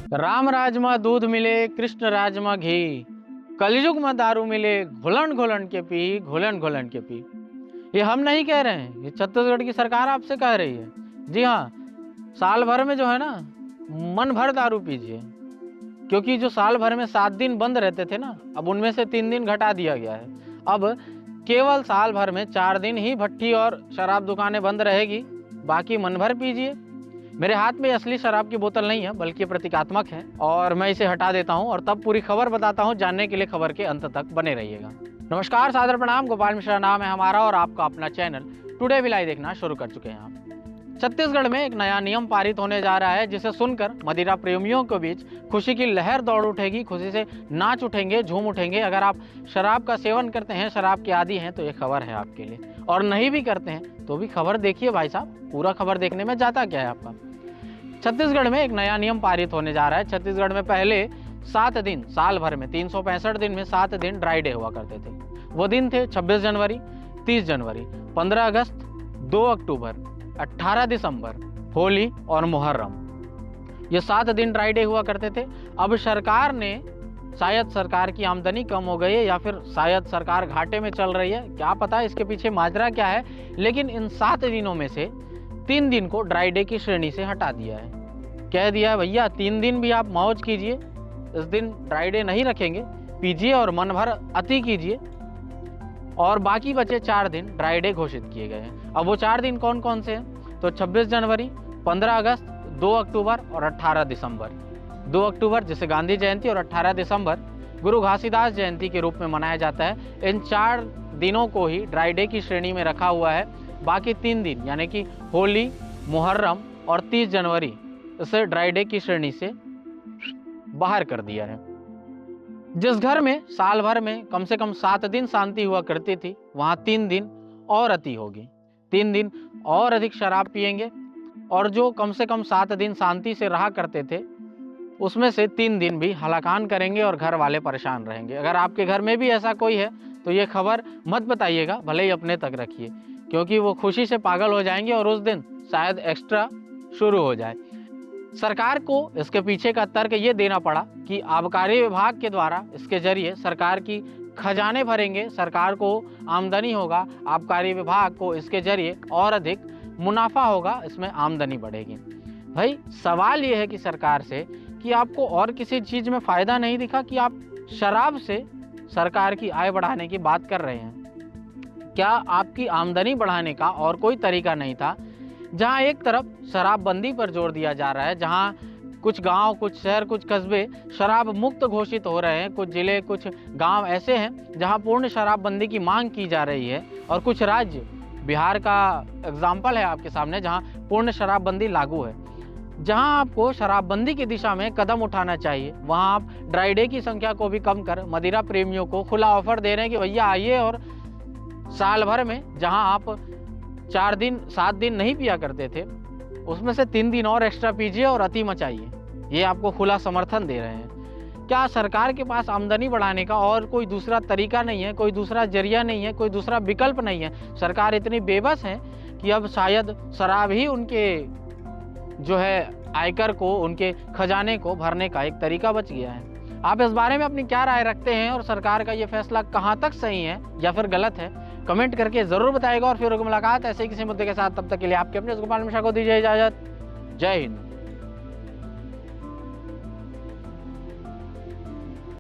राम राजमा दूध मिले, कृष्ण राजमा घी, कलयुग में दारू मिले, घुलन घुलन के पी, घुलन घुलन के पी। ये हम नहीं कह रहे हैं, ये छत्तीसगढ़ की सरकार आपसे कह रही है। जी हाँ, साल भर में जो है ना, मन भर दारू पीजिए, क्योंकि जो साल भर में 7 दिन बंद रहते थे ना, अब उनमें से 3 दिन घटा दिया गया है। अब केवल साल भर में 4 दिन ही भट्टी और शराब दुकानें बंद रहेगी, बाकी मन भर पीजिए। मेरे हाथ में असली शराब की बोतल नहीं है, बल्कि प्रतीकात्मक है, और मैं इसे हटा देता हूं और तब पूरी खबर बताता हूं। जानने के लिए खबर के अंत तक बने रहिएगा। नमस्कार, सादर प्रणाम, गोपाल मिश्रा नाम है हमारा और आपका अपना चैनल टुडे विल आई देखना शुरू कर चुके हैं आप। छत्तीसगढ़ में एक नया नियम पारित होने जा रहा है, जिसे सुनकर मदिरा प्रेमियों के बीच खुशी की लहर दौड़ उठेगी, खुशी से नाच उठेंगे, झूम उठेंगे। अगर आप शराब का सेवन करते हैं, शराब के आदी हैं, तो ये खबर है आपके लिए, और नहीं भी करते हैं तो भी खबर देखिए भाई साहब। पूरा खबर देखने में जाता क्या है आपका। छत्तीसगढ़ में एक नया नियम पारित होने जा रहा है। छत्तीसगढ़ में पहले 7 दिन, साल भर में 365 दिन में 7 दिन ड्राई डे हुआ करते थे। वो दिन थे 26 जनवरी, 30 जनवरी, 15 अगस्त, 2 अक्टूबर, 18 दिसंबर, होली और मुहर्रम। ये 7 दिन ड्राई डे हुआ करते थे। अब सरकार ने, शायद सरकार की आमदनी कम हो गई है या फिर शायद सरकार घाटे में चल रही है, क्या पता इसके पीछे माजरा क्या है, लेकिन इन 7 दिनों में से 3 दिन को ड्राई डे की श्रेणी से हटा दिया है। कह दिया है भैया 3 दिन भी आप मौज कीजिए, इस दिन ड्राई डे नहीं रखेंगे, पीजिए और मन भर अति कीजिए, और बाकी बचे 4 दिन ड्राई डे घोषित किए गए हैं। अब वो 4 दिन कौन कौन से हैं? तो 26 जनवरी, 15 अगस्त, 2 अक्टूबर और 18 दिसंबर। 2 अक्टूबर जिसे गांधी जयंती और 18 दिसंबर गुरु घासीदास जयंती के रूप में मनाया जाता है। इन 4 दिनों को ही ड्राई डे की श्रेणी में रखा हुआ है। बाकी 3 दिन यानी कि होली, मुहर्रम और 30 जनवरी इसे ड्राई डे की श्रेणी से बाहर कर दिया है। जिस घर में साल भर में कम से कम 7 दिन शांति हुआ करती थी, वहां 3 दिन और अति होगी, 3 दिन और अधिक शराब पिएंगे, और जो कम से कम 7 दिन शांति से रहा करते थे, उसमें से 3 दिन भी हलाकान करेंगे और घर वाले परेशान रहेंगे। अगर आपके घर में भी ऐसा कोई है तो ये खबर मत बताइएगा, भले ही अपने तक रखिए, क्योंकि वो खुशी से पागल हो जाएंगे और उस दिन शायद एक्स्ट्रा शुरू हो जाए। सरकार को इसके पीछे का तर्क ये देना पड़ा कि आबकारी विभाग के द्वारा इसके जरिए सरकार की खजाने भरेंगे, सरकार को आमदनी होगा, आबकारी विभाग को इसके जरिए और अधिक मुनाफा होगा, इसमें आमदनी बढ़ेगी। भाई सवाल ये है कि सरकार से कि आपको और किसी चीज में फायदा नहीं दिखा कि आप शराब से सरकार की आय बढ़ाने की बात कर रहे हैं? क्या आपकी आमदनी बढ़ाने का और कोई तरीका नहीं था? जहां एक तरफ शराबबंदी पर जोर दिया जा रहा है, जहां कुछ गांव, कुछ शहर, कुछ कस्बे शराब मुक्त घोषित हो रहे हैं, कुछ जिले, कुछ गांव ऐसे हैं जहां पूर्ण शराबबंदी की मांग की जा रही है, और कुछ राज्य, बिहार का एग्जाम्पल है आपके सामने, जहां पूर्ण शराबबंदी लागू है। जहां आपको शराबबंदी की दिशा में कदम उठाना चाहिए, वहां आप ड्राई डे की संख्या को भी कम कर मदिरा प्रेमियों को खुला ऑफर दे रहे हैं कि भैया आइए, और साल भर में जहां आप 4 दिन 7 दिन नहीं पिया करते थे, उसमें से 3 दिन और एक्स्ट्रा पीजिए और अति मचाइए। ये आपको खुला समर्थन दे रहे हैं। क्या सरकार के पास आमदनी बढ़ाने का और कोई दूसरा तरीका नहीं है, कोई दूसरा जरिया नहीं है, कोई दूसरा विकल्प नहीं है? सरकार इतनी बेबस है कि अब शायद शराब ही उनके जो है आयकर को, उनके खजाने को भरने का एक तरीका बच गया है। आप इस बारे में अपनी क्या राय रखते हैं, और सरकार का ये फैसला कहाँ तक सही है या फिर गलत है? कमेंट करके जरूर बताएगा, और फिर मुलाकात ऐसे किसी मुद्दे के साथ। तब तक के लिए आपके अपने गोपाल मिश्रा को दीजिए इजाजत। जय हिंद।